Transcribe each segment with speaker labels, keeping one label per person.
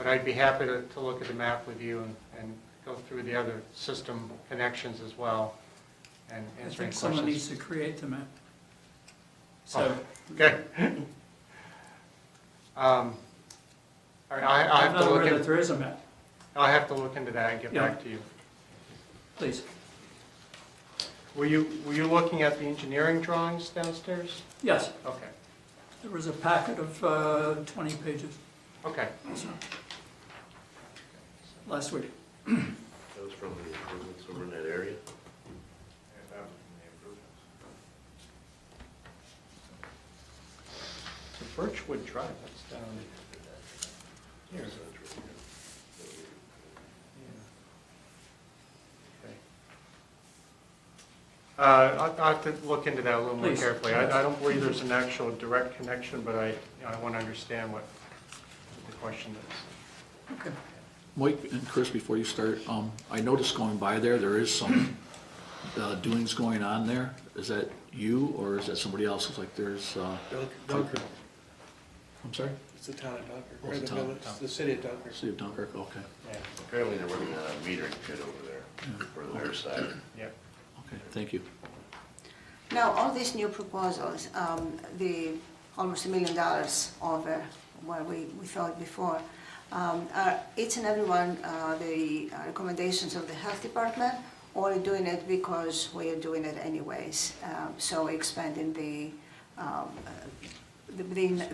Speaker 1: I'd be happy to look at the map with you and go through the other system connections as well and
Speaker 2: I
Speaker 1: answer any
Speaker 2: think someone
Speaker 1: questions.
Speaker 2: needs to create the map. So,
Speaker 1: Oh, okay. All right, I
Speaker 2: I'm
Speaker 1: have
Speaker 2: not
Speaker 1: to look
Speaker 2: aware that
Speaker 1: in,
Speaker 2: there is a map.
Speaker 1: I'll have to look into that and get
Speaker 2: Yeah.
Speaker 1: back to you.
Speaker 2: Please.
Speaker 1: Were you looking at the engineering drawings downstairs?
Speaker 2: Yes,
Speaker 1: Okay,
Speaker 2: there was a packet of 20 pages
Speaker 1: okay.
Speaker 2: so, last week.
Speaker 3: That was from the improvements over in that area?
Speaker 1: So Birchwood Drive, that's down here. I'll have to look into that a little more
Speaker 2: Please.
Speaker 1: carefully. I don't believe there's an actual direct connection, but I want to understand what the question is.
Speaker 2: Okay.
Speaker 4: Mike and Chris, before you start, I noticed going by there is some doings going on there. Is that you, or is that somebody else? It's like there's,
Speaker 5: Dunkirk.
Speaker 4: I'm sorry?
Speaker 5: It's the town of Dunkirk,
Speaker 4: Oh,
Speaker 5: or
Speaker 4: it's
Speaker 5: the
Speaker 4: the town.
Speaker 5: village, the city of Dunkirk.
Speaker 4: City of Dunkirk, okay.
Speaker 1: Yeah,
Speaker 3: Apparently they're working on a metering pit over there, for their side.
Speaker 1: yeah.
Speaker 4: Okay, thank you.
Speaker 6: Now, all these new proposals, the almost $1 million over what we thought before, are each and every one the recommendations of the health department, or are doing it because we are doing it anyways? So we're expanding the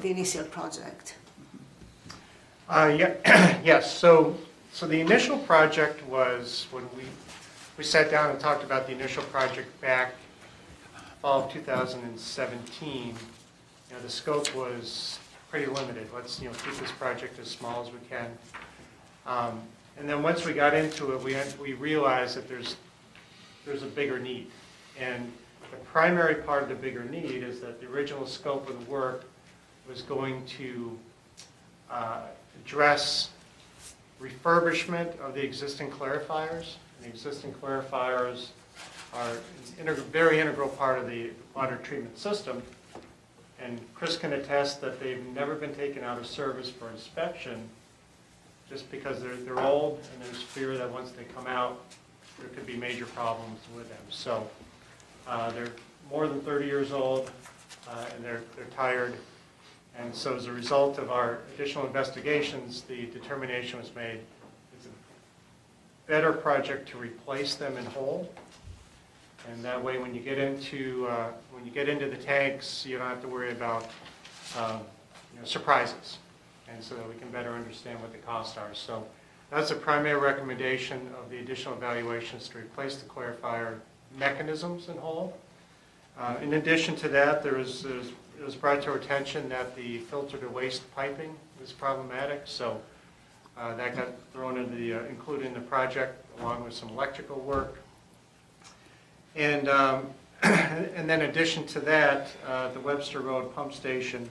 Speaker 6: initial project.
Speaker 1: Yeah, yes, so the initial project was when we sat down and talked about the initial project back fall of 2017. The scope was pretty limited. Let's keep this project as small as we can. And then once we got into it, we realized that there's a bigger need. And the primary part of the bigger need is that the original scope of the work was going to address refurbishment of the existing clarifiers. And the existing clarifiers are a very integral part of the water treatment system. And Chris can attest that they've never been taken out of service for inspection just because they're old and there's fear that once they come out, there could be major problems with them. So they're more than 30 years old and they're tired. And so as a result of our additional investigations, the determination was made it's a better project to replace them in whole. And that way, when you get into the tanks, you don't have to worry about surprises, and so that we can better understand what the costs are. So that's the primary recommendation of the additional evaluations, to replace the clarifier mechanisms in whole. In addition to that, it was brought to our attention that the filter to waste piping was problematic, so that got thrown into included in the project along with some electrical work. And then in addition to that, the Webster Road pump station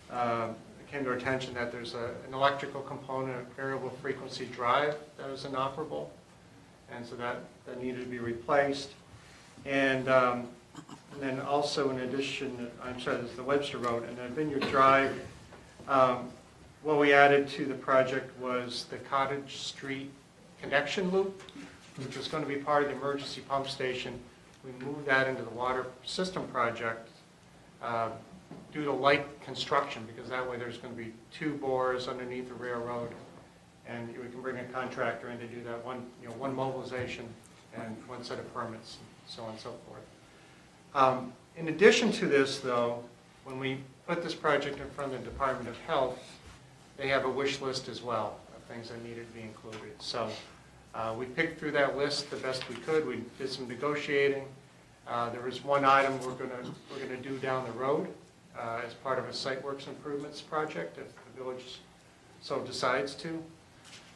Speaker 1: came to our attention that there's an electrical component, a variable frequency drive that was inoperable, and so that needed to be replaced. And then also in addition, I'm sorry, this is the Webster Road, and then Vineyard Drive, what we added to the project was the Cottage Street connection loop, which was going to be part of the emergency pump station. We moved that into the water system project due to light construction, because that way there's going to be 2 bores underneath the railroad, and we can bring a contractor in to do that one mobilization and 1 set of permits, and so on and so forth. In addition to this, though, when we put this project in front of the Department of Health, they have a wish list as well of things that needed to be included. So we picked through that list the best we could. We did some negotiating. There was one item we're going to do down the road as part of a site works improvements project if the village so decides to.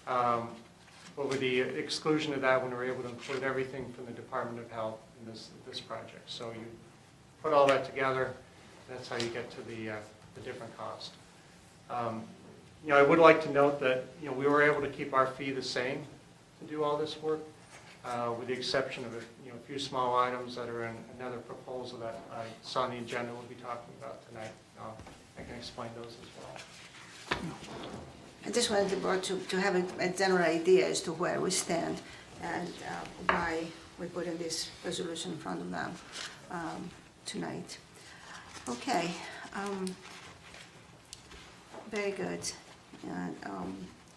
Speaker 1: But with the exclusion of that, when we're able to include everything from the Department of Health in this project. So you put all that together, that's how you get to the different cost. I would like to note that we were able to keep our fee the same to do all this work, with the exception of a few small items that are in another proposal that I saw on the agenda we'll be talking about tonight. I can explain those as well.
Speaker 6: I just wanted the board to have a general idea as to where we stand and why we're putting this resolution in front of them tonight. Okay, very good. And,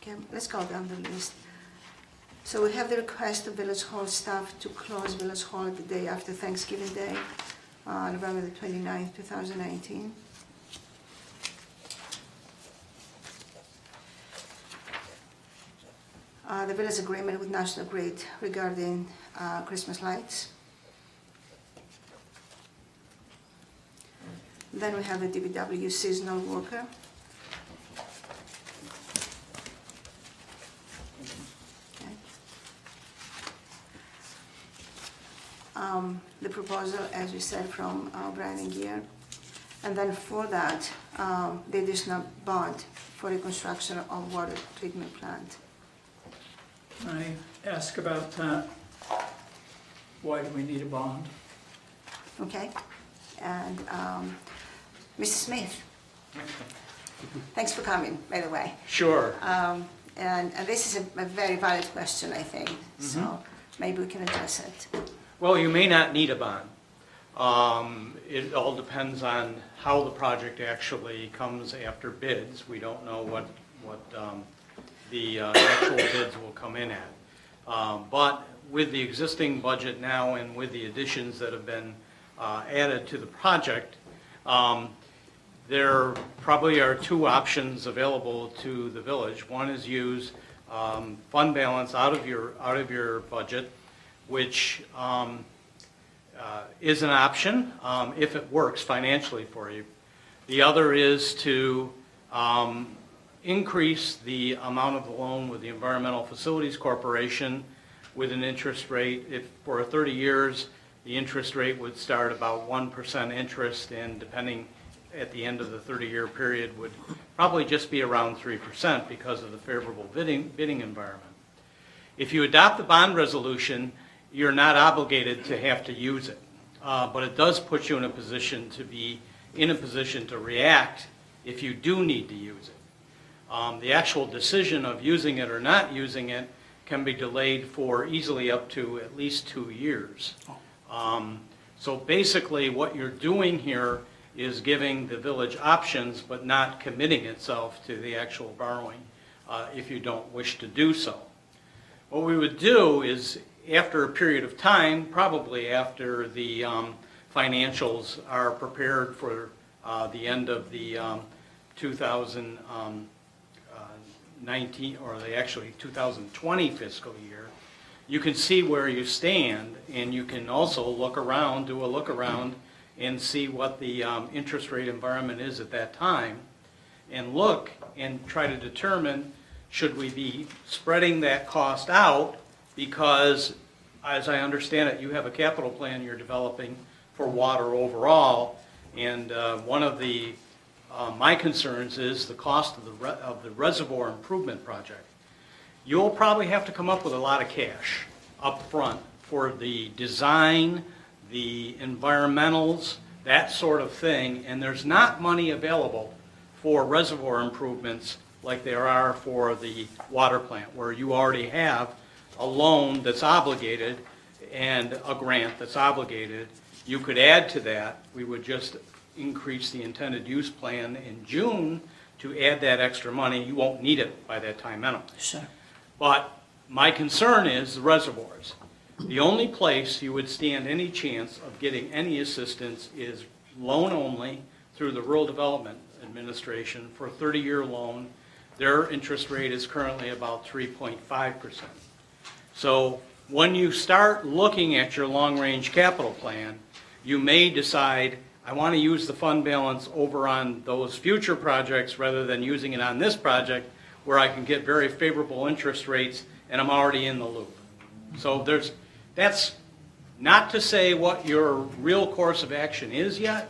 Speaker 6: okay, let's go down the list. So we have the request of Village Hall staff to close Village Hall the day after Thanksgiving Day, November the 29th, 2019. The village agreement with National Grid regarding Christmas lights. Then we have the DPW seasonal worker. Okay. The proposal, as we said, from Brian and Gear. And then for that, the additional bond for the construction of water treatment plant.
Speaker 2: Can I ask about that? Why do we need a bond?
Speaker 6: Okay? And Mr. Smith, thanks for coming, by the way.
Speaker 7: Sure.
Speaker 6: And this is a very valid question, I think, so maybe we can address it.
Speaker 7: Well, you may not need a bond. It all depends on how the project actually comes after bids. We don't know what the actual bids will come in at. But with the existing budget now and with the additions that have been added to the project, there probably are two options available to the village. One is use fund balance out of your budget, which is an option if it works financially for you. The other is to increase the amount of the loan with the Environmental Facilities Corporation with an interest rate. If for 30 years, the interest rate would start about 1% interest, and depending at the end of the 30-year period would probably just be around 3% because of the favorable bidding environment. If you adopt the bond resolution, you're not obligated to have to use it, but it does put you in a position to react if you do need to use it. The actual decision of using it or not using it can be delayed for easily up to at least 2 years. So basically what you're doing here is giving the village options but not committing itself to the actual borrowing if you don't wish to do so. What we would do is, after a period of time, probably after the financials are prepared for the end of the 2019, or the actually 2020 fiscal year, you can see where you stand, and you can also look around, do a look around, and see what the interest rate environment is at that time, and look and try to determine, should we be spreading that cost out, because as I understand it, you have a capital plan you're developing for water overall, and one of the my concerns is the cost of the reservoir improvement project. You'll probably have to come up with a lot of cash up front for the design, the environmentals, that sort of thing, and there's not money available for reservoir improvements like there are for the water plant, where you already have a loan that's obligated and a grant that's obligated. You could add to that. We would just increase the intended use plan in June to add that extra money. You won't need it by that time anyway.
Speaker 2: Sure.
Speaker 7: But my concern is the reservoirs. The only place you would stand any chance of getting any assistance is loan only through the Rural Development Administration for a 30-year loan. Their interest rate is currently about 3.5%. So when you start looking at your long-range capital plan, you may decide, I want to use the fund balance over on those future projects rather than using it on this project where I can get very favorable interest rates and I'm already in the loop. So that's not to say what your real course of action is yet.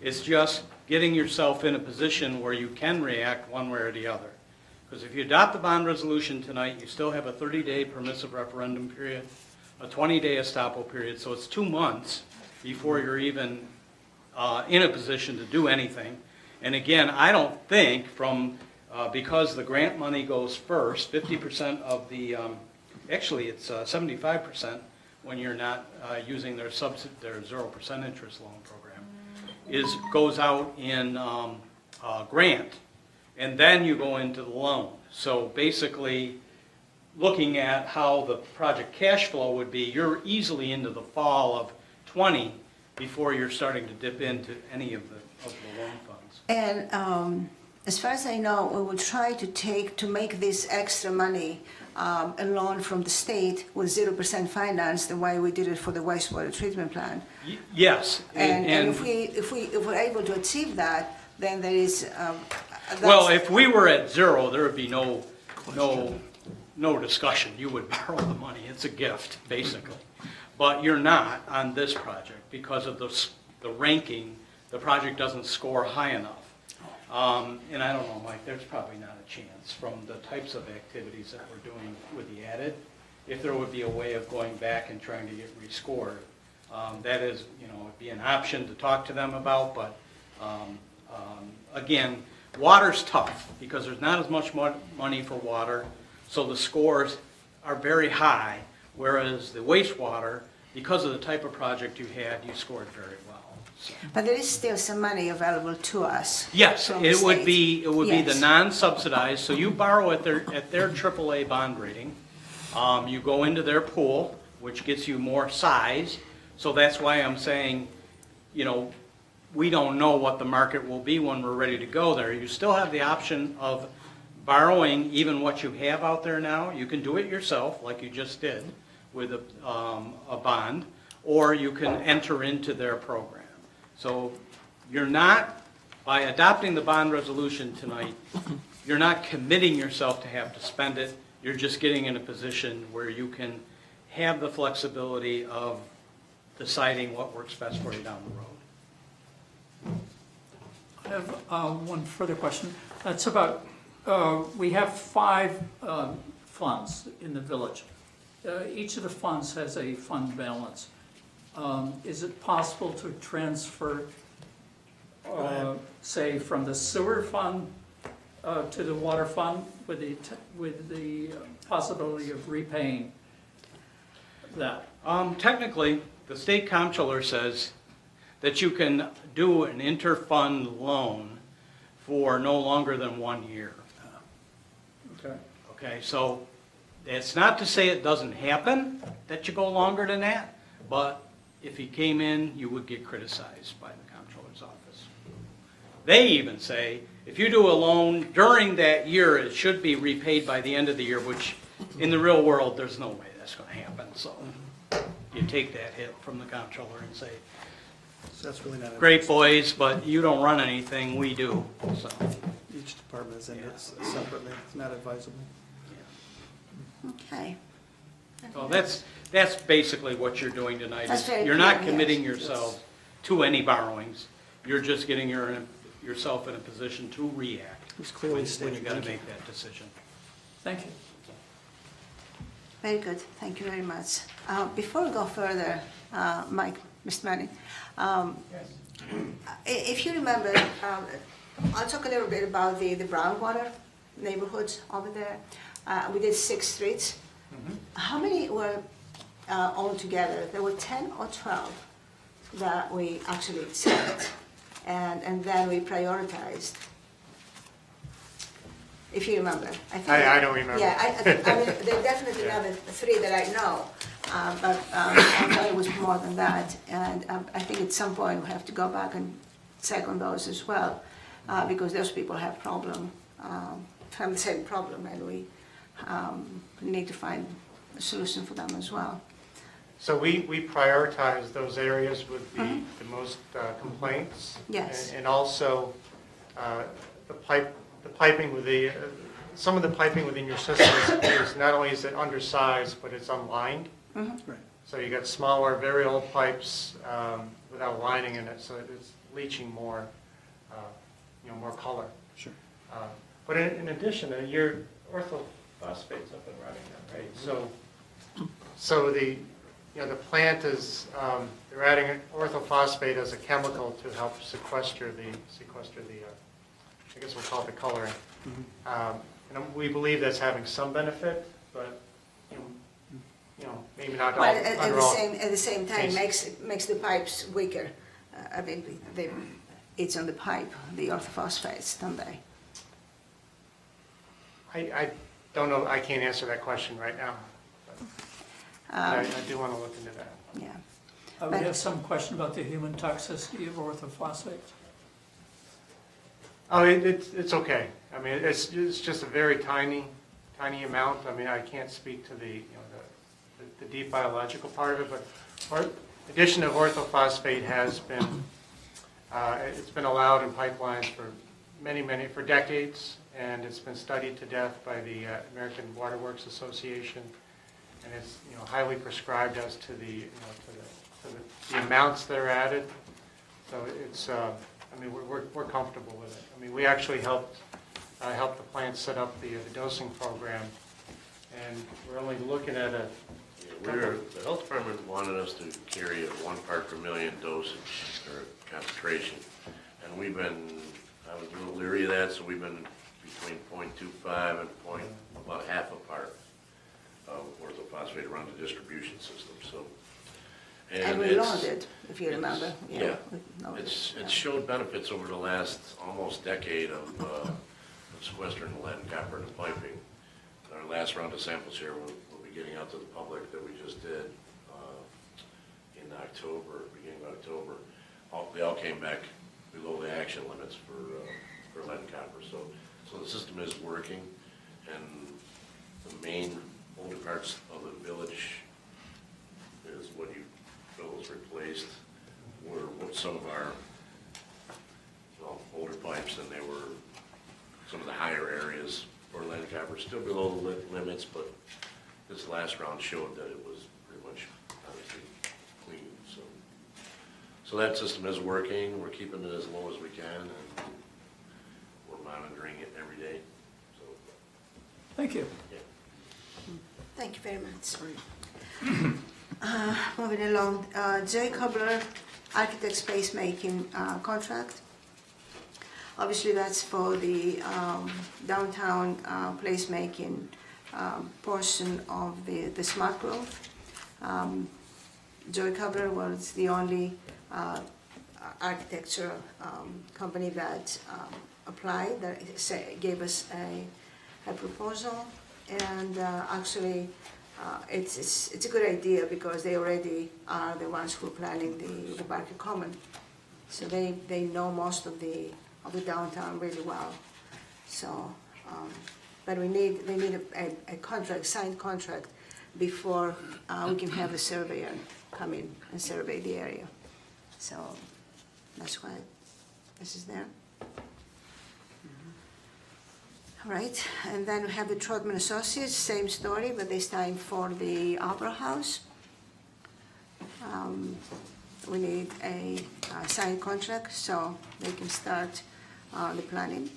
Speaker 7: It's just getting yourself in a position where you can react one way or the other. Because if you adopt the bond resolution tonight, you still have a 30-day permissive referendum period, a 20-day estoppel period, so it's 2 months before you're even in a position to do anything. And again, I don't think from because the grant money goes first, 50% of the, actually, it's 75% when you're not using their 0% interest loan program, goes out in grant, and then you go into the loan. So basically, looking at how the project cash flow would be, you're easily into the fall of '20 before you're starting to dip into any of the loan funds.
Speaker 6: And as far as I know, we will try to make this extra money a loan from the state with 0% finance, the way we did it for the wastewater treatment plant.
Speaker 7: Yes.
Speaker 6: And if we're able to achieve that, then there is.
Speaker 7: Well, if we were at zero, there would be no discussion. You would borrow the money. It's a gift, basically. But you're not on this project because of the ranking. The project doesn't score high enough. And I don't know, Mike, there's probably not a chance from the types of activities that we're doing with the added, if there would be a way of going back and trying to get rescored. That is, it'd be an option to talk to them about, but again, water's tough because there's not as much money for water, so the scores are very high, whereas the wastewater, because of the type of project you had, you scored very well. So.
Speaker 6: But there is still some money available to us.
Speaker 7: Yes,
Speaker 6: from the
Speaker 7: it would
Speaker 6: state.
Speaker 7: be the
Speaker 6: Yes.
Speaker 7: non-subsidized, so you borrow at their AAA bond rating. You go into their pool, which gets you more size, so that's why I'm saying, we don't know what the market will be when we're ready to go there. You still have the option of borrowing even what you have out there now. You can do it yourself, like you just did with a bond, or you can enter into their program. So you're not, by adopting the bond resolution tonight, you're not committing yourself to have to spend it. You're just getting in a position where you can have the flexibility of deciding what works best for you down the road.
Speaker 2: I have one further question. That's about, we have 5 funds in the village. Each of the funds has a fund balance. Is it possible to transfer, say, from the sewer fund to the water fund with the possibility of repaying that?
Speaker 7: Technically, the state comptroller says that you can do an inter-fund loan for no longer than 1 year.
Speaker 2: Okay.
Speaker 7: Okay, so it's not to say it doesn't happen that you go longer than that, but if he came in, you would get criticized by the comptroller's office. They even say, if you do a loan during that year, it should be repaid by the end of the year, which in the real world, there's no way that's going to happen. So you take that hit from the comptroller and say,
Speaker 5: So that's really not.
Speaker 7: great boys, but you don't run anything, we do. So,
Speaker 5: Each department is in it separately. It's not advisable.
Speaker 6: Okay.
Speaker 7: so that's basically what you're doing tonight.
Speaker 6: That's very
Speaker 7: You're not
Speaker 6: clear, yes.
Speaker 7: committing yourself to any borrowings. You're just getting yourself in a position to react
Speaker 5: It's clearly
Speaker 7: when
Speaker 5: stated.
Speaker 7: you got to
Speaker 5: Thank you.
Speaker 7: make that decision.
Speaker 2: Thank you.
Speaker 6: Very good, thank you very much. Before we go further, Mike, Mr. Manning, if you remember, I'll talk a little bit about the brownwater neighborhoods over there. We did 6 streets. How many were altogether? There were 10 or 12 that we actually checked, and then we prioritized. If you remember.
Speaker 1: I don't remember.
Speaker 6: Yeah, I mean, there are definitely another 3 that I know, but I know it was more than that. And I think at some point we have to go back and check on those as well, because those people have the same problem, and we need to find a solution for them as well.
Speaker 1: So we prioritize those areas with the most complaints.
Speaker 6: Yes.
Speaker 1: And also the piping with some of the piping within your system is not only is it undersized, but it's unlined.
Speaker 5: Right.
Speaker 1: So you got smaller, very old pipes without lining in it, so it's leaching more, more color.
Speaker 5: Sure.
Speaker 1: But in addition, your orthophosphate's up and running now, right? So the plant is they're adding orthophosphate as a chemical to help sequester the I guess we'll call it the coloring. And we believe that's having some benefit, but, maybe not all,
Speaker 6: But at
Speaker 1: under
Speaker 6: the
Speaker 1: all.
Speaker 6: same time,
Speaker 1: cases.
Speaker 6: makes the pipes weaker. I mean, it's on the pipe, the orthophosphates, don't they?
Speaker 1: I don't know, I can't answer that question right now. But I do want to look into that.
Speaker 6: Yeah.
Speaker 2: We have some question about the human toxicity of orthophosphates.
Speaker 1: Oh, it's okay. I mean, it's just a very tiny amount. I mean, I can't speak to the deep biological part of it, but addition of orthophosphate has been, it's been allowed in pipelines for for decades, and it's been studied to death by the American Water Works Association, and it's, highly prescribed as to the amounts that are added. So it's, I mean, we're comfortable with it. I mean, we actually helped the plant set up the dosing program, and we're only looking at a
Speaker 3: The health department wanted us to carry a 1 part per million dosage or concentration. And I was a little leery of that, so we've been between 0.25 and about half a part of orthophosphate around the distribution system, so.
Speaker 6: And we
Speaker 3: it's-
Speaker 6: lowered it, if you remember.
Speaker 3: Yeah,
Speaker 6: we lowered
Speaker 3: it's
Speaker 6: yeah.
Speaker 3: showed benefits over the last almost decade of sequestering lead and copper in the piping. Our last round of samples here we'll be getting out to the public that we just did in October, beginning of October. They all came back below the action limits for lead and copper. So the system is working, and the main older parts of the village is what you feel was replaced were some of our older pipes, and they were some of the higher areas for lead and copper, still below the limits, but this last round showed that it was pretty much obviously clean. So that system is working. We're keeping it as low as we can, and we're monitoring it every day. So,
Speaker 2: Thank you.
Speaker 3: yeah.
Speaker 6: Thank you very much. Moving along, J. Cobbler Architect Space Making contract. Obviously, that's for the downtown placemaking portion of the smart growth. Joy Cobbler was the only architecture company that applied, that gave us a proposal, and actually it's a good idea because they already are the ones who are planning the Barker Common, so they know most of the downtown really well. So, but they need a contract, signed contract, before we can have a surveyor come in and survey the area. So that's why this is there. All right, and then we have the Trotman Associates, same story, but this time for the Opera House. We need a signed contract so they can start the planning.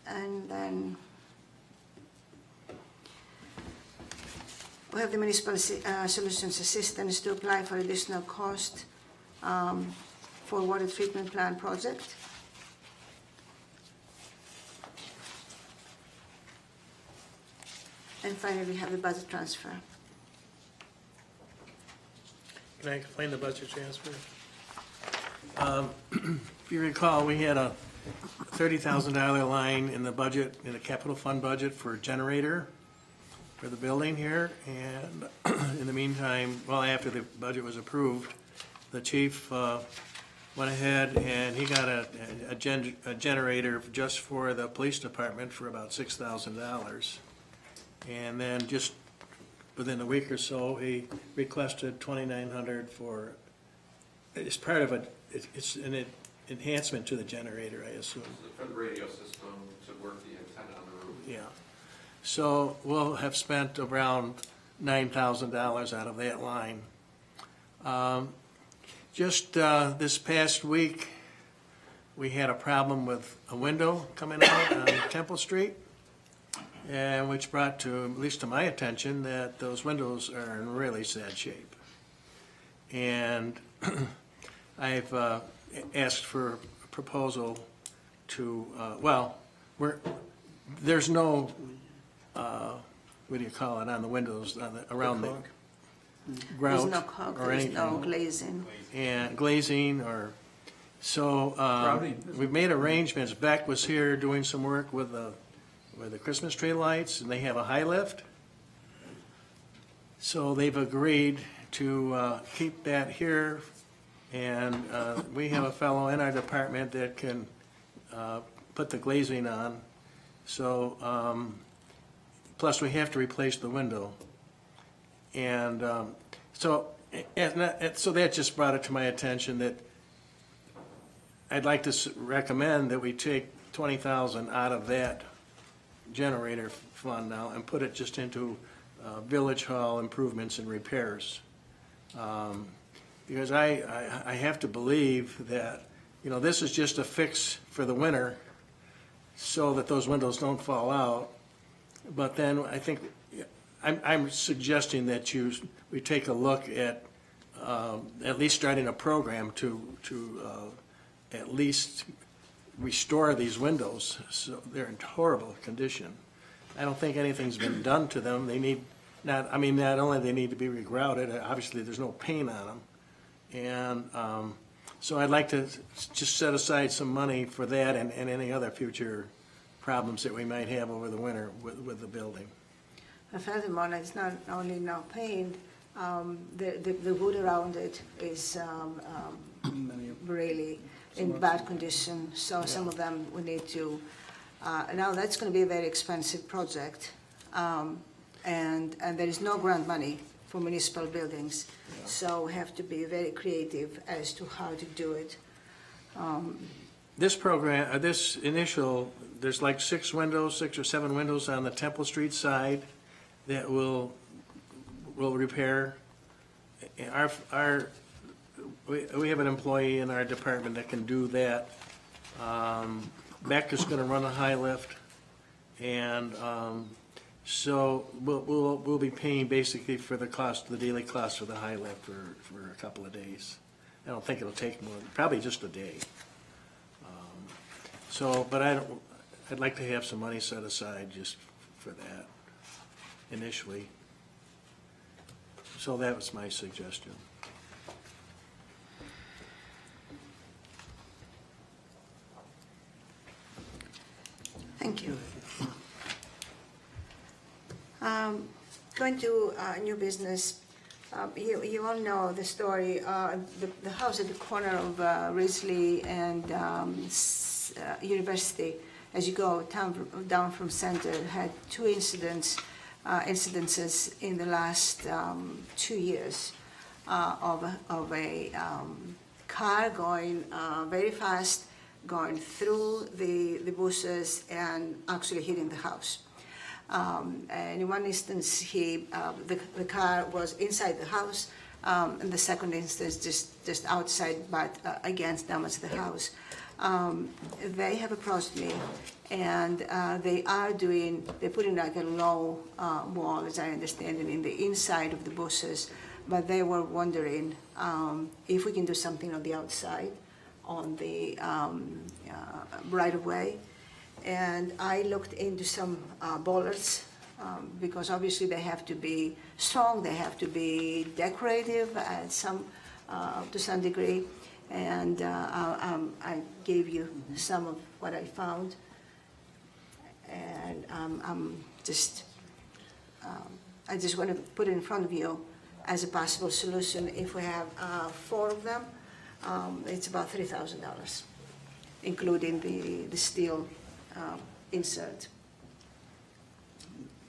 Speaker 6: And then we have the Municipal Solutions Assistance to apply for additional cost for water treatment plant project. And finally, we have the budget transfer.
Speaker 5: Can I explain the budget transfer? If you recall, we had a $30,000 line in the budget, in the capital fund budget for a generator for the building here, and in the meantime, well, after the budget was approved, the chief went ahead and he got a generator just for the police department for about $6,000. And then just within a week or so, he requested $2,900 for, it's part of it's an enhancement to the generator, I assume.
Speaker 8: For the radio system to work the antenna on the roof.
Speaker 5: Yeah. So we'll have spent around $9,000 out of that line. Just this past week, we had a problem with a window coming out on Temple Street. and which brought to, at least to my attention, that those windows are in really sad shape. And I've asked for a proposal to, there's no, what do you call it, on the windows, around the
Speaker 6: There's
Speaker 5: grout
Speaker 6: no caulk,
Speaker 5: or
Speaker 6: there's
Speaker 5: anything.
Speaker 6: no glazing.
Speaker 5: And glazing or, so,
Speaker 2: Grouting.
Speaker 5: we've made arrangements. Beck was here doing some work with the Christmas tree lights, and they have a high lift. So they've agreed to keep that here, and we have a fellow in our department that can put the glazing on. So, plus we have to replace the window. And so that just brought it to my attention that I'd like to recommend that we take 20,000 out of that generator fund now and put it just into village hall improvements and repairs. Because I have to believe that, this is just a fix for the winter so that those windows don't fall out. But then I think, I'm suggesting that we take a look at least starting a program to at least restore these windows. So they're in horrible condition. I don't think anything's been done to them. They need, not only they need to be regrouted, obviously there's no paint on them. And so I'd like to just set aside some money for that and any other future problems that we might have over the winter with the building.
Speaker 6: Furthermore, it's not only no paint, the wood around it is really in bad condition, so some of them we need to, now that's going to be a very expensive project, and there is no grant money for municipal buildings, so we have to be very creative as to how to do it.
Speaker 5: This program, there's like 6 or 7 windows on the Temple Street side that will repair. We have an employee in our department that can do that. Beck is gonna run a high lift, and so we'll be paying basically for the daily cost of the high lift for a couple of days. I don't think it'll take more, probably just a day. But I'd like to have some money set aside just for that initially. So that was my suggestion.
Speaker 6: Thank you. Going to new business. You all know the story. The house at the corner of Risley and University, as you go down from Center, had 2 incidences in the last 2 years of a car going very fast, going through the bushes and actually hitting the house. And in one instance, the car was inside the house, and the second instance just outside, but again damaged the house. They have approached me, and they're putting like a low wall, as I understand it, in the inside of the bushes, but they were wondering if we can do something on the outside, on the right-of-way. And I looked into some bollards, because obviously they have to be strong, they have to be decorative at to some degree. And I gave you some of what I found. And I just want to put it in front of you as a possible solution. If we have 4 of them, it's about $3,000, including the steel insert.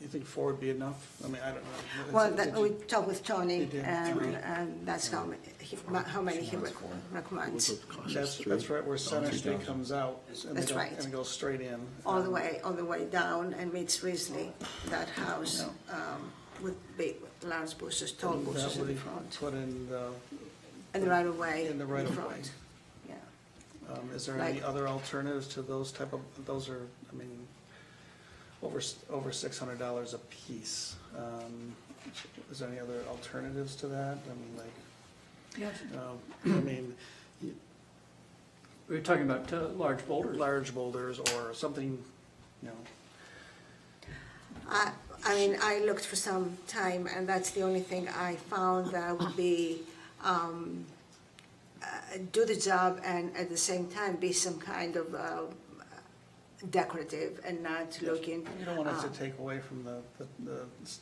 Speaker 9: You think 4 would be enough? I mean, I don't know.
Speaker 6: Well, we talked with Tony,
Speaker 9: You did,
Speaker 6: and that's how many he recommends.
Speaker 9: That's right where Center Street comes out. And
Speaker 6: That's right.
Speaker 9: And it goes straight in.
Speaker 6: All the way down and meets Risley, that house with big, large bushes, tall
Speaker 9: And
Speaker 6: bushes
Speaker 9: that
Speaker 6: in
Speaker 9: would
Speaker 6: the
Speaker 9: be
Speaker 6: front.
Speaker 9: put in the,
Speaker 6: And the right of way
Speaker 9: in the right of way.
Speaker 6: front. Yeah.
Speaker 9: Is there any
Speaker 6: Like-
Speaker 9: other alternatives to those type of, those are, I mean, over $600 a piece. Is there any other alternatives to that? I mean, like,
Speaker 2: Yes.
Speaker 9: I mean,
Speaker 2: We're talking about large boulders.
Speaker 9: large boulders or something, you know.
Speaker 6: I mean, I looked for some time, and that's the only thing I found that would be, do the job and at the same time be some kind of decorative and not looking.
Speaker 9: You don't want it to take away from the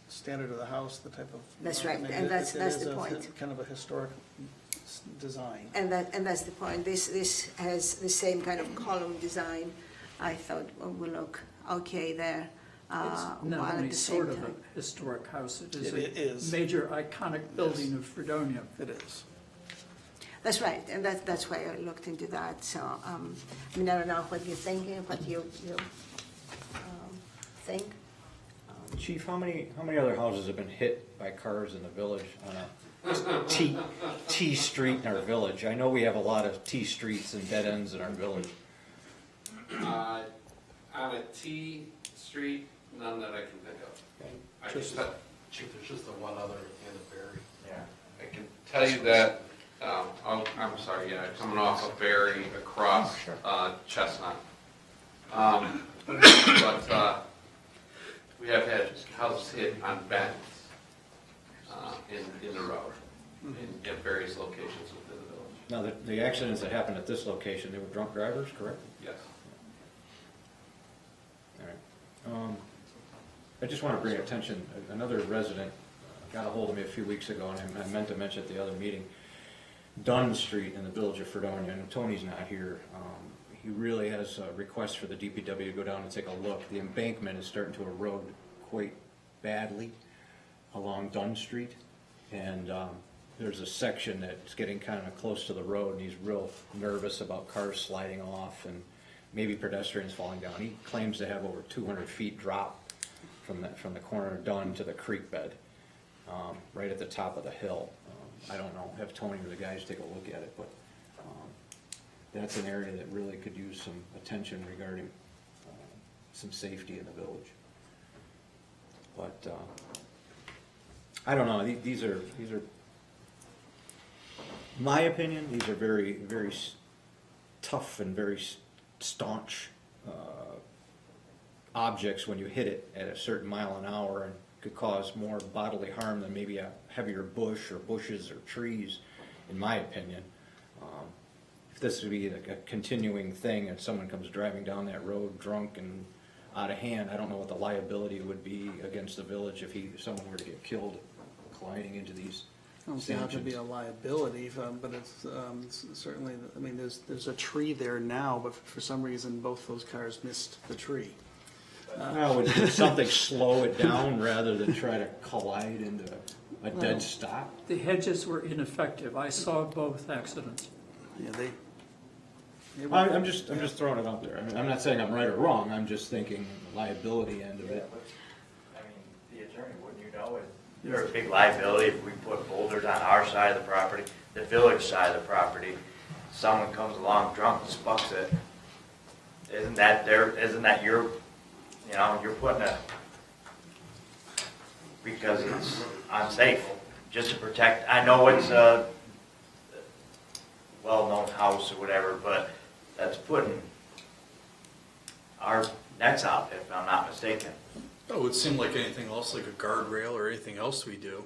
Speaker 9: standard of the house, the type of.
Speaker 6: That's right,
Speaker 9: I mean,
Speaker 6: and that's
Speaker 9: it
Speaker 6: the
Speaker 9: is a
Speaker 6: point.
Speaker 9: kind of a historic design.
Speaker 6: And that's the point. This has the same kind of column design. I thought will look okay there.
Speaker 2: It's
Speaker 6: While
Speaker 2: not
Speaker 6: at
Speaker 2: only
Speaker 6: the
Speaker 2: sort
Speaker 6: same
Speaker 2: of
Speaker 6: time.
Speaker 2: a historic house, it is
Speaker 9: It is.
Speaker 2: a major iconic building of Fredonia.
Speaker 9: It is.
Speaker 6: That's right, and that's why I looked into that. So I mean, I don't know what you're thinking, what you think.
Speaker 10: Chief, how many other houses have been hit by cars in the village on a T street in our village? I know we have a lot of T streets and dead ends in our village.
Speaker 8: On a T street, none that I can think of. I can
Speaker 11: Chief, there's just the one other in the Berry.
Speaker 10: Yeah.
Speaker 8: I can tell you that, I'm sorry, yeah, coming off of Berry across Chestnut. But we have had houses hit on bends in the road at various locations within the village.
Speaker 10: Now, the accidents that happened at this location, they were drunk drivers, correct?
Speaker 8: Yes.
Speaker 10: All right. I just want to bring attention, another resident got a hold of me a few weeks ago, and I meant to mention at the other meeting, Dunn Street in the village of Fredonia, and Tony's not here. He really has a request for the DPW to go down and take a look. The embankment is starting to erode quite badly along Dunn Street, and there's a section that's getting kind of close to the road, and he's real nervous about cars sliding off and maybe pedestrians falling down. He claims to have over 200 feet drop from the corner of Dunn to the creek bed, right at the top of the hill. I don't know, have Tony or the guys take a look at it, but that's an area that really could use some attention regarding some safety in the village. But I don't know, these are, my opinion, these are very, very tough and very staunch objects when you hit it at a certain mile an hour, and could cause more bodily harm than maybe a heavier bush or bushes or trees, in my opinion. If this would be like a continuing thing and someone comes driving down that road drunk and out of hand, I don't know what the liability would be against the village if someone were to get killed colliding into these
Speaker 9: I don't see how it could be
Speaker 10: stanchions.
Speaker 9: a liability, but it's certainly, I mean, there's a tree there now, but for some reason, both those cars missed the tree.
Speaker 10: Well, would something slow it down rather than try to collide into a dead stop?
Speaker 2: The hedges were ineffective. I saw both accidents.
Speaker 9: Yeah, they
Speaker 10: I'm just throwing it out there. I mean, I'm not saying I'm right or wrong, I'm just thinking the liability end of it.
Speaker 12: I mean, the attorney, wouldn't you know, there's a big liability if we put boulders on our side of the property, the village side of the property, someone comes along drunk and spucks it. Isn't that your, you're putting a, because it's unsafe, just to protect, I know it's a well-known house or whatever, but that's putting our necks out, if I'm not mistaken.
Speaker 11: Oh, it would seem like anything else, like a guardrail or anything else we do,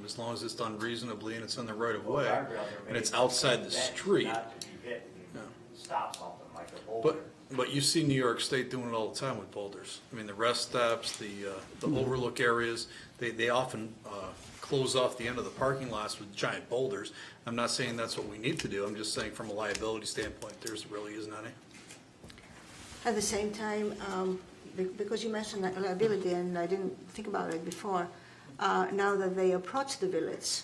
Speaker 11: as long as it's done reasonably and it's in the right of way, and it's outside the street.
Speaker 12: Not to be hit and stop something like a
Speaker 11: But,
Speaker 12: boulder.
Speaker 11: but you see New York State doing it all the time with boulders. I mean, the rest stops, the overlook areas, they often close off the end of the parking lots with giant boulders. I'm not saying that's what we need to do, I'm just saying from a liability standpoint, there's really isn't any.
Speaker 6: At the same time, because you mentioned that liability, and I didn't think about it before, now that they approach the village,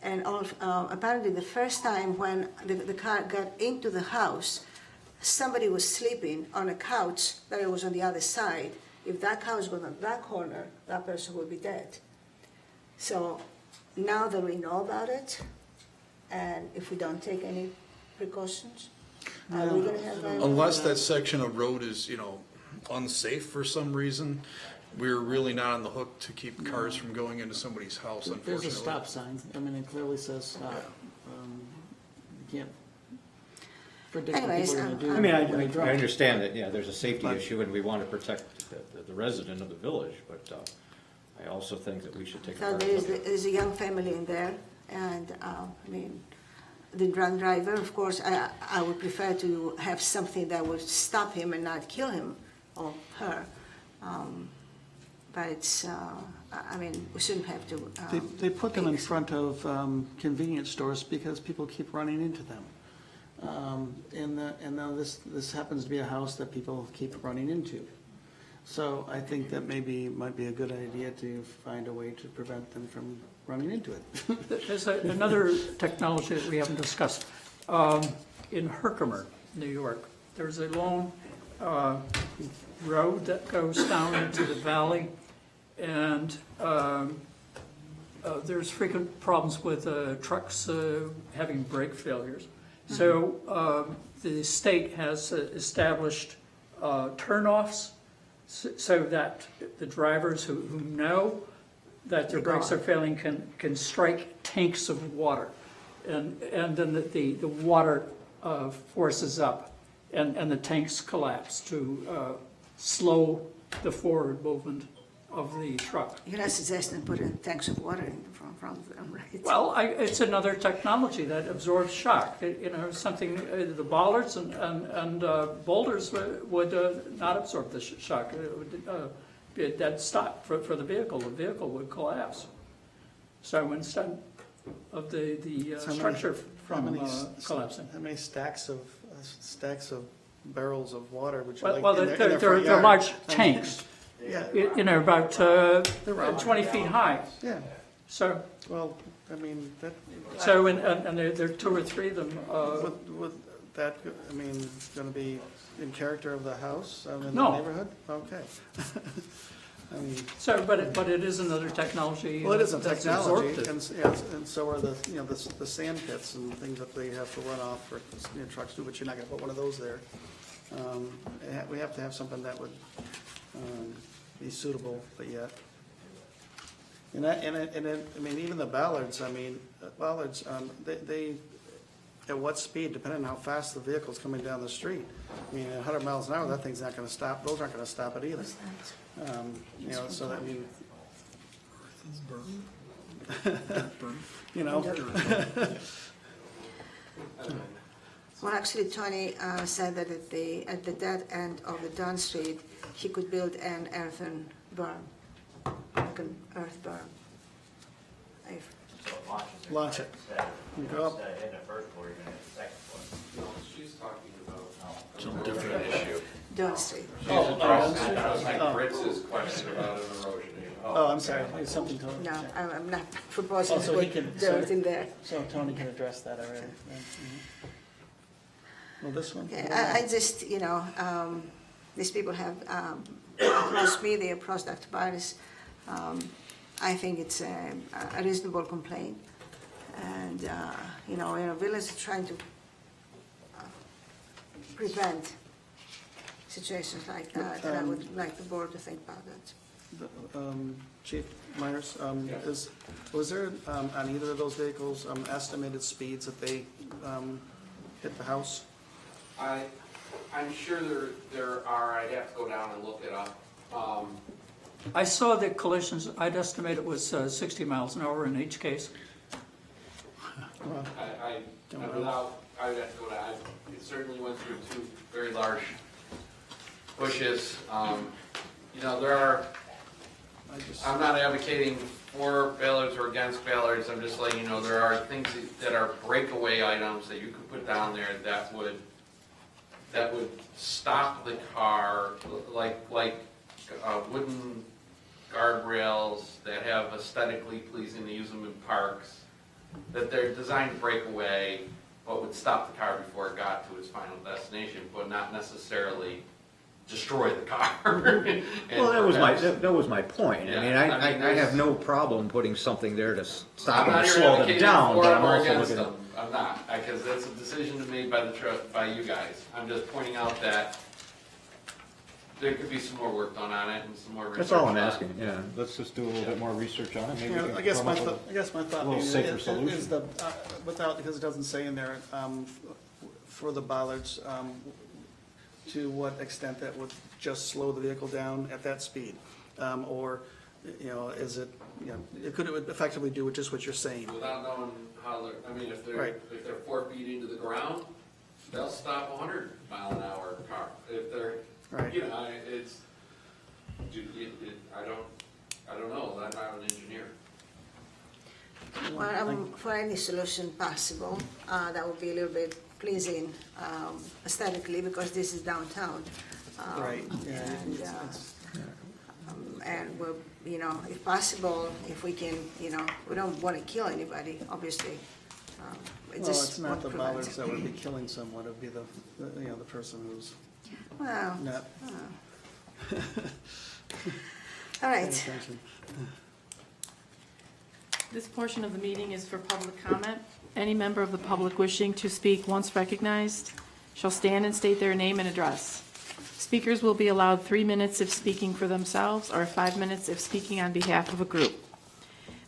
Speaker 6: and apparently the first time when the car got into the house, somebody was sleeping on a couch that was on the other side. If that couch was on that corner, that person would be dead. So now that we know about it, and if we don't take any precautions, are we going to have a...
Speaker 11: Unless that section of road is, unsafe for some reason, we're really not on the hook to keep cars from going into somebody's house, unfortunately.
Speaker 9: There's a stop sign, I mean, it clearly says stop. You can't predict what
Speaker 6: Anyways,
Speaker 9: people are gonna do.
Speaker 10: I mean,
Speaker 9: when they
Speaker 10: I
Speaker 9: drive.
Speaker 10: understand that, yeah, there's a safety
Speaker 9: But-
Speaker 10: issue and we want to protect the resident of the village, but I also think that we should take a
Speaker 6: So
Speaker 10: hard
Speaker 6: there's,
Speaker 10: look at
Speaker 6: there's a young family in there, and, I mean, the drunk driver, of course, I would prefer to have something that would stop him and not kill him or her. But it's, I mean, we shouldn't have to.
Speaker 9: They put them in front of convenience stores because people keep running into them. And now this happens to be a house that people keep running into. So I think that might be a good idea to find a way to prevent them from running into it.
Speaker 2: There's another technology that we haven't discussed. In Herkimer, New York, there's a long road that goes down into the valley, and there's frequent problems with trucks having brake failures. So the state has established turnoffs so that the drivers who know that their brakes are failing can strike tanks of water. And then the water forces up and the tanks collapse to slow the forward movement of the truck.
Speaker 6: You're not suggesting putting tanks of water in front of them, right?
Speaker 2: Well, it's another technology that absorbs shock. Something, the bollards and boulders would not absorb the shock. It would be a dead stop for the vehicle. The vehicle would collapse. So instead of the
Speaker 9: So how many-
Speaker 2: structure
Speaker 9: how
Speaker 2: from
Speaker 9: many
Speaker 2: collapsing.
Speaker 9: How many stacks of barrels of water would you
Speaker 2: Well,
Speaker 9: like
Speaker 2: well,
Speaker 9: in their front
Speaker 2: they're
Speaker 9: yard?
Speaker 2: large tanks,
Speaker 9: Yeah,
Speaker 2: about
Speaker 9: around
Speaker 2: 20 feet high.
Speaker 9: yeah,
Speaker 2: So,
Speaker 9: well, I mean, that,
Speaker 2: and there are 2 or 3 of them.
Speaker 9: would that, I mean, gonna be in character of the house, in the
Speaker 2: No.
Speaker 9: neighborhood? Okay. I mean,
Speaker 2: But it is another technology.
Speaker 9: well, it is a
Speaker 2: that's
Speaker 9: technology,
Speaker 2: absorbed it.
Speaker 9: and so are the, the sand pits and things that they have to run off for, trucks too, but you're not gonna put one of those there. We have to have something that would, be suitable, but yet. I mean, even the bollards, they, at what speed, depending on how fast the vehicle's coming down the street. I mean, at 100 miles an hour, that thing's not gonna stop, those aren't gonna stop it either. So that, I mean,
Speaker 6: Well, actually, Tony said that at the dead end of the Dunn Street, he could build an earthen berm, like an earth berm. If-
Speaker 12: So it launches it.
Speaker 9: Launch it.
Speaker 12: Instead
Speaker 9: You
Speaker 12: of,
Speaker 9: go up.
Speaker 12: instead of hitting the first floor, you're gonna hit the second floor.
Speaker 8: No, she's talking about
Speaker 4: Some
Speaker 8: a
Speaker 4: different
Speaker 8: different issue.
Speaker 6: Dunn Street.
Speaker 8: She's addressing Fritz's question about an erosion.
Speaker 9: Oh, I'm sorry, there's something to.
Speaker 6: No, I'm not proposing
Speaker 9: Oh,
Speaker 6: to
Speaker 9: so he
Speaker 6: put
Speaker 9: can-
Speaker 6: dirt in there.
Speaker 9: So Tony can address that already. Yeah, Well, this one?
Speaker 6: Okay, I just, these people have approached me, they approached Dr. Barris. I think it's a reasonable complaint. And, in a village trying to prevent situations like that, and I would like the board to think about that.
Speaker 9: Chief Myers, was there on either of those vehicles estimated speeds that they hit the house?
Speaker 8: I'm sure there are, I'd have to go down and look it up.
Speaker 2: I saw the collisions, I'd estimate it was 60 miles an hour in each case.
Speaker 8: I would have to go down, it certainly went through 2 very large bushes. I'm not advocating for ballards or against ballards, I'm just letting you know, there are things that are breakaway items that you could put down there that would stop the car, like wooden guardrails that have aesthetically pleasing, to use them in parks, that they're designed to break away, but would stop the car before it got to its final destination, but not necessarily destroy the car.
Speaker 10: Well, that was my point.
Speaker 8: Yeah,
Speaker 10: I mean, I have no problem putting something there to stop
Speaker 8: I'm
Speaker 10: them,
Speaker 8: not
Speaker 10: to
Speaker 8: here
Speaker 10: slow them
Speaker 8: advocating
Speaker 10: down,
Speaker 8: for
Speaker 10: but
Speaker 8: them
Speaker 10: I'm
Speaker 8: or
Speaker 10: also
Speaker 8: against
Speaker 10: looking at.
Speaker 8: them. I'm not, because that's a decision made by by you guys. I'm just pointing out that there could be some more work done on it and some more research.
Speaker 10: That's all I'm
Speaker 8: done.
Speaker 10: asking, yeah. Let's just do a little bit more research on it. Maybe we
Speaker 9: Yeah,
Speaker 10: can
Speaker 9: I guess
Speaker 10: come
Speaker 9: my
Speaker 10: up
Speaker 9: thought,
Speaker 10: with
Speaker 9: I guess my thought
Speaker 10: a little
Speaker 9: is
Speaker 10: safer
Speaker 9: is
Speaker 10: solution.
Speaker 9: the, without, because it doesn't say in there, for the bollards, to what extent that would just slow the vehicle down at that speed? Or, you know, is it, you know, it would effectively do just what you're saying?
Speaker 8: Without knowing how they're, I mean, if
Speaker 9: Right.
Speaker 8: they're 4 feet into the ground, they'll stop a 100-mile-an-hour car. If they're,
Speaker 9: Right.
Speaker 8: you know, I don't know, I'm not an engineer.
Speaker 6: Well, for any solution possible, that would be a little bit pleasing aesthetically, because this is downtown.
Speaker 9: Right, yeah.
Speaker 6: And,
Speaker 9: it's-
Speaker 6: and we're, you know, if possible, if we can, you know, we don't want to kill anybody, obviously. It
Speaker 9: Well,
Speaker 6: just
Speaker 9: it's not
Speaker 6: won't
Speaker 9: the
Speaker 6: prevent-
Speaker 9: bollards that would be killing someone, it'd be the you know, the person who's
Speaker 6: Well,
Speaker 9: not
Speaker 6: all
Speaker 9: paying
Speaker 6: right.
Speaker 9: attention.
Speaker 13: This portion of the meeting is for public comment. Any member of the public wishing to speak once recognized shall stand and state their name and address. Speakers will be allowed 3 minutes if speaking for themselves or 5 minutes if speaking on behalf of a group.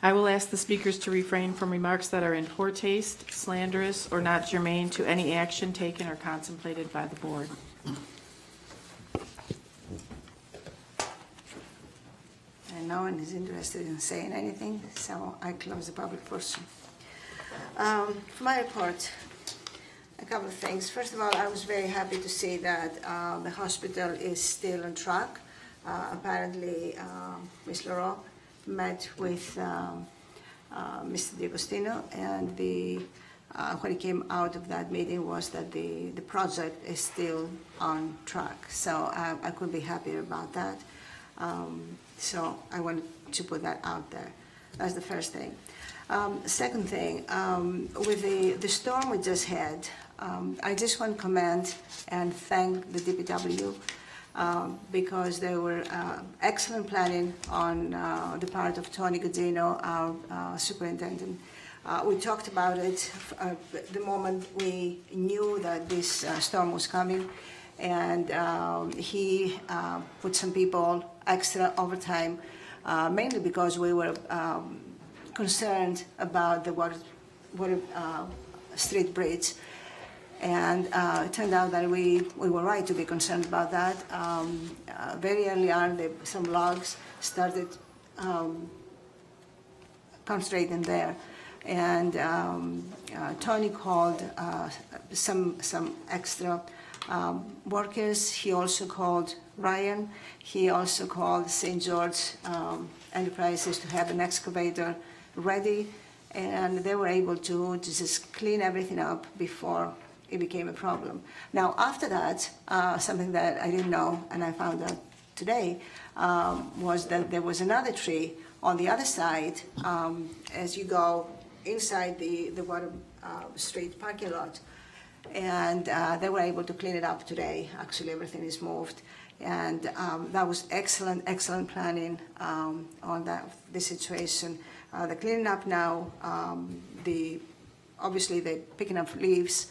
Speaker 13: I will ask the speakers to refrain from remarks that are in poor taste, slanderous, or not germane to any action taken or contemplated by the board.
Speaker 6: And no one is interested in saying anything, so I close the public portion. For my report, a couple of things. First of all, I was very happy to see that the hospital is still on track. Apparently, Ms. Leroux met with Mr. D'Agostino, and what came out of that meeting was that the project is still on track. So I couldn't be happier about that. So I wanted to put that out there. That's the first thing. Second thing, with the storm we just had, I just want to comment and thank the DPW because there were excellent planning on the part of Tony Godino, our superintendent. We talked about it the moment we knew that this storm was coming, and he put some people extra overtime, mainly because we were concerned about the water street bridge. And it turned out that we were right to be concerned about that. Very early on, some logs started concentrating there. And Tony called some extra workers. He also called Ryan. He also called St. George Enterprises to have an excavator ready. And they were able to just clean everything up before it became a problem. Now, after that, something that I didn't know, and I found out today, was that there was another tree on the other side as you go inside the Water Street parking lot. And they were able to clean it up today. Actually, everything is moved. And that was excellent, excellent planning on the situation. The cleaning up now, obviously the picking up leaves,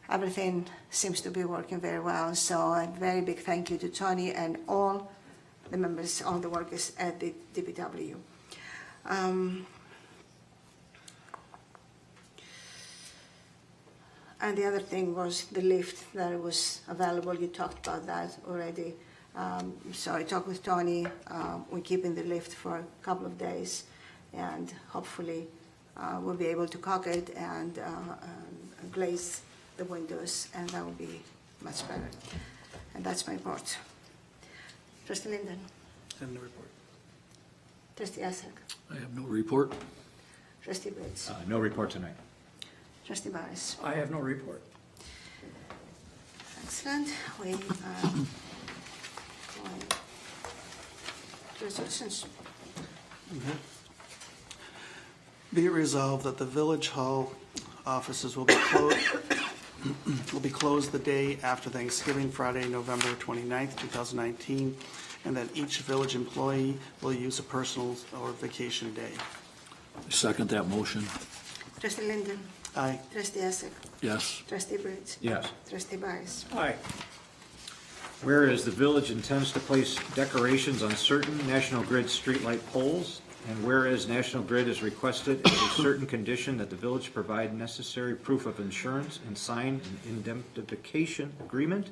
Speaker 6: everything seems to be working very well. So a very big thank you to Tony and all the members, all the workers at the DPW. And the other thing was the lift that was available. You talked about that already. So I talked with Tony. We're keeping the lift for a couple of days, and hopefully we'll be able to caulk it and glaze the windows, and that will be much better. And that's my report. Trustee Linden.
Speaker 9: And the report.
Speaker 6: Trustee Asek.
Speaker 4: I have no report.
Speaker 6: Trustee Briggs.
Speaker 10: No report tonight.
Speaker 6: Trustee Barris.
Speaker 2: I have no report.
Speaker 6: Excellent. We are going to resolutions.
Speaker 9: Be it resolved that the Village Hall offices will be closed the day after Thanksgiving, Friday, November 29th, 2019, and that each village employee will use a personal or vacation day.
Speaker 4: Second that motion.
Speaker 6: Trustee Linden.
Speaker 9: Aye.
Speaker 6: Trustee Asek.
Speaker 4: Yes.
Speaker 6: Trustee Briggs.
Speaker 10: Yes.
Speaker 6: Trustee Barris.
Speaker 2: Aye.
Speaker 10: Whereas the village intends to place decorations on certain National Grid streetlight poles, and whereas National Grid has requested as a certain condition that the village provide necessary proof of insurance and sign an indemnification agreement,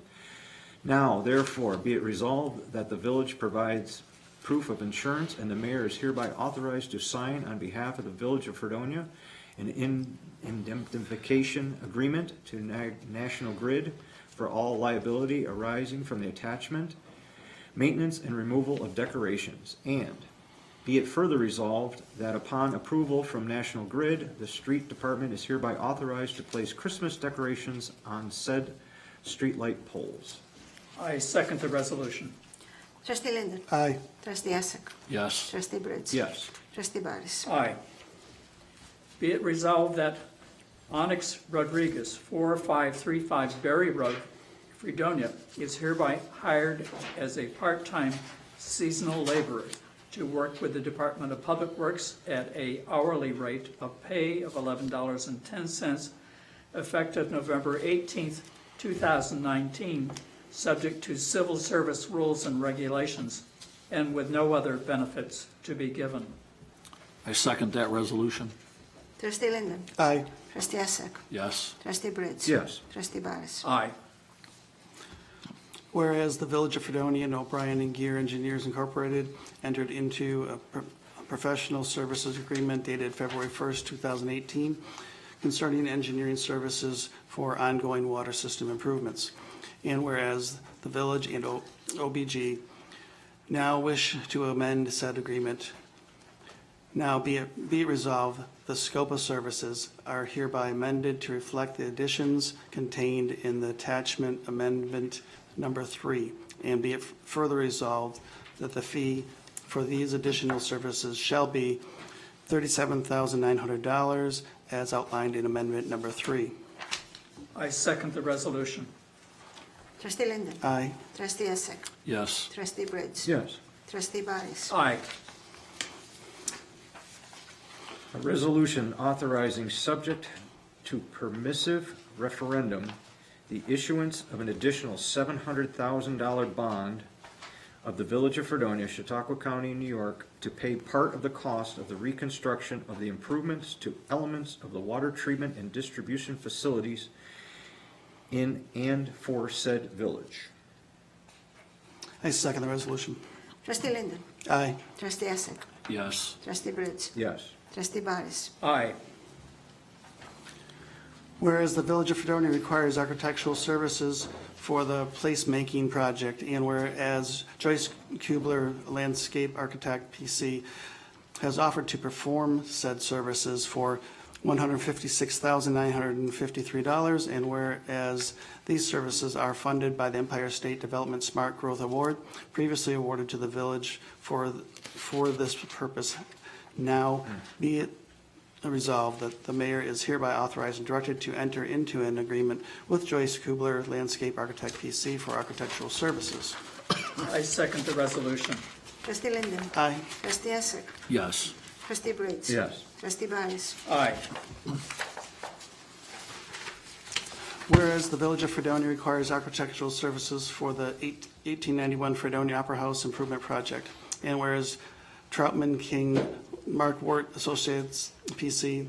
Speaker 10: now therefore be it resolved that the village provides proof of insurance and the mayor is hereby authorized to sign on behalf of the village of Fredonia an indemnification agreement to National Grid for all liability arising from the attachment, maintenance, and removal of decorations. And be it further resolved that upon approval from National Grid, the street department is hereby authorized to place Christmas decorations on said streetlight poles.
Speaker 2: I second the resolution.
Speaker 6: Trustee Linden.
Speaker 9: Aye.
Speaker 6: Trustee Essek.
Speaker 4: Yes.
Speaker 6: Trustee Briggs.
Speaker 10: Yes.
Speaker 6: Trustee Barris.
Speaker 2: Aye. Be it resolved that Onyx Rodriguez, 4535 Berry Road, Fredonia, is hereby hired as a part-time seasonal laborer to work with the Department of Public Works at a hourly rate of pay of $11.10, effective November 18th, 2019, subject to civil service rules and regulations, and with no other benefits to be given.
Speaker 4: I second that resolution.
Speaker 6: Trustee Linden.
Speaker 9: Aye.
Speaker 6: Trustee Essek.
Speaker 4: Yes.
Speaker 6: Trustee Briggs.
Speaker 10: Yes.
Speaker 6: Trustee Barris.
Speaker 2: Aye.
Speaker 9: Whereas the Village of Fredonia and O'Brien and Gear Engineers Incorporated entered into a professional services agreement dated February 1st, 2018, concerning engineering services for ongoing water system improvements. And whereas the village and OBG now wish to amend said agreement, now be it resolved, the scope of services are hereby amended to reflect the additions contained in the attachment amendment number 3, and be it further resolved that the fee for these additional services shall be $37,900 as outlined in amendment number 3.
Speaker 2: I second the resolution.
Speaker 6: Trustee Linden.
Speaker 9: Aye.
Speaker 6: Trustee Essek.
Speaker 4: Yes.
Speaker 6: Trustee Briggs.
Speaker 10: Yes.
Speaker 6: Trustee Barris.
Speaker 2: Aye.
Speaker 10: A resolution authorizing, subject to permissive referendum, the issuance of an additional $700,000 bond of the Village of Fredonia, Chautauqua County, New York, to pay part of the cost of the reconstruction of the improvements to elements of the water treatment and distribution facilities in and for said village.
Speaker 9: I second the resolution.
Speaker 6: Trustee Linden.
Speaker 9: Aye.
Speaker 6: Trustee Essek.
Speaker 4: Yes.
Speaker 6: Trustee Briggs.
Speaker 10: Yes.
Speaker 6: Trustee Barris.
Speaker 2: Aye.
Speaker 9: Whereas the Village of Fredonia requires architectural services for the placemaking project, and whereas Joyce Kubler, landscape architect, PC, has offered to perform said services for $156,953, and whereas these services are funded by the Empire State Development Smart Growth Award, previously awarded to the village for this purpose, now be it resolved that the mayor is hereby authorized and directed to enter into an agreement with Joyce Kubler, landscape architect, PC, for architectural services.
Speaker 2: I second the resolution.
Speaker 6: Trustee Linden.
Speaker 9: Aye.
Speaker 6: Trustee Essek.
Speaker 4: Yes.
Speaker 6: Trustee Briggs.
Speaker 10: Yes.
Speaker 6: Trustee Barris.
Speaker 2: Aye.
Speaker 9: Whereas the Village of Fredonia requires architectural services for the 1891 Fredonia Opera House Improvement Project, and whereas Troutman King Mark Wart Associates, PC,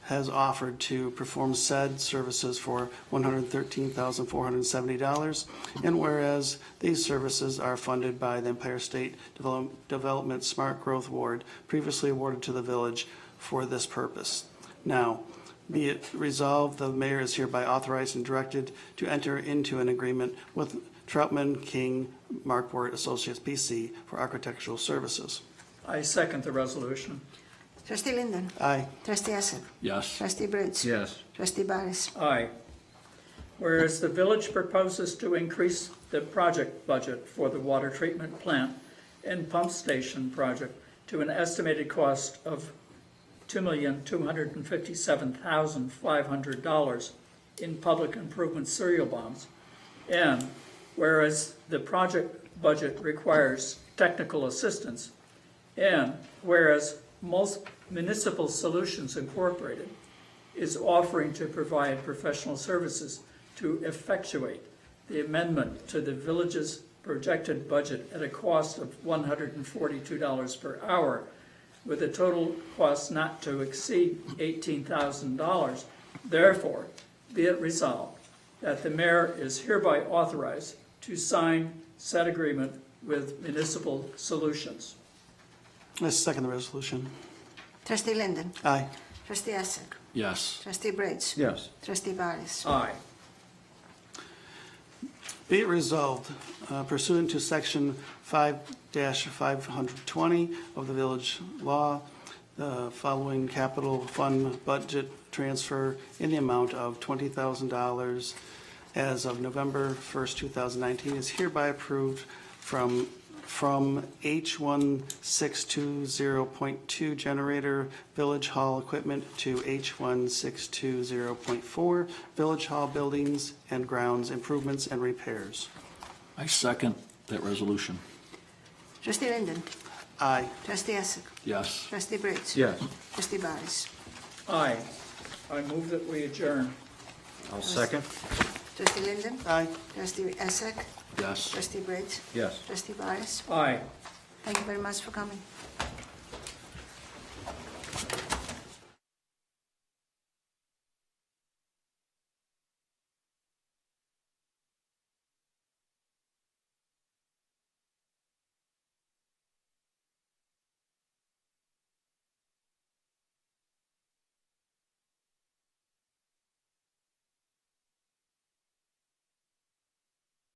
Speaker 9: has offered to perform said services for $113,470, and whereas these services are funded by the Empire State Development Smart Growth Award, previously awarded to the village for this purpose. Now, be it resolved, the mayor is hereby authorized and directed to enter into an agreement with Troutman King Mark Wart Associates, PC, for architectural services.
Speaker 2: I second the resolution.
Speaker 6: Trustee Linden.
Speaker 9: Aye.
Speaker 6: Trustee Essek.
Speaker 4: Yes.
Speaker 6: Trustee Briggs.
Speaker 10: Yes.
Speaker 6: Trustee Barris.
Speaker 2: Aye. Whereas the village proposes to increase the project budget for the water treatment plant and pump station project to an estimated cost of $2,257,500 in public improvement serial bonds. And whereas the project budget requires technical assistance, and whereas most Municipal Solutions Incorporated is offering to provide professional services to effectuate the amendment to the village's projected budget at a cost of $142 per hour, with a total cost not to exceed $18,000. Therefore, be it resolved that the mayor is hereby authorized to sign said agreement with Municipal Solutions.
Speaker 9: I second the resolution.
Speaker 6: Trustee Linden.
Speaker 9: Aye.
Speaker 6: Trustee Essek.
Speaker 4: Yes.
Speaker 6: Trustee Briggs.
Speaker 10: Yes.
Speaker 6: Trustee Barnes.
Speaker 2: Aye.
Speaker 9: Be it resolved pursuant to Section 5-520 of the village law, the following capital fund budget transfer in the amount of $20,000 as of November 1st, 2019 is hereby approved from H1620.2 generator Village Hall equipment to H1620.4 Village Hall buildings and grounds improvements and repairs.
Speaker 4: I second that resolution.
Speaker 6: Trustee Linden.
Speaker 9: Aye.
Speaker 6: Trustee Essek.
Speaker 4: Yes.
Speaker 6: Trustee Briggs.
Speaker 10: Yes.
Speaker 6: Trustee Barnes.
Speaker 2: Aye. I move that we adjourn.
Speaker 10: I'll second.
Speaker 6: Trustee Linden.
Speaker 9: Aye.
Speaker 6: Trustee Essek.
Speaker 4: Yes.
Speaker 6: Trustee Briggs.
Speaker 10: Yes.
Speaker 6: Trustee Barnes.
Speaker 2: Aye.
Speaker 6: Thank you very much for coming.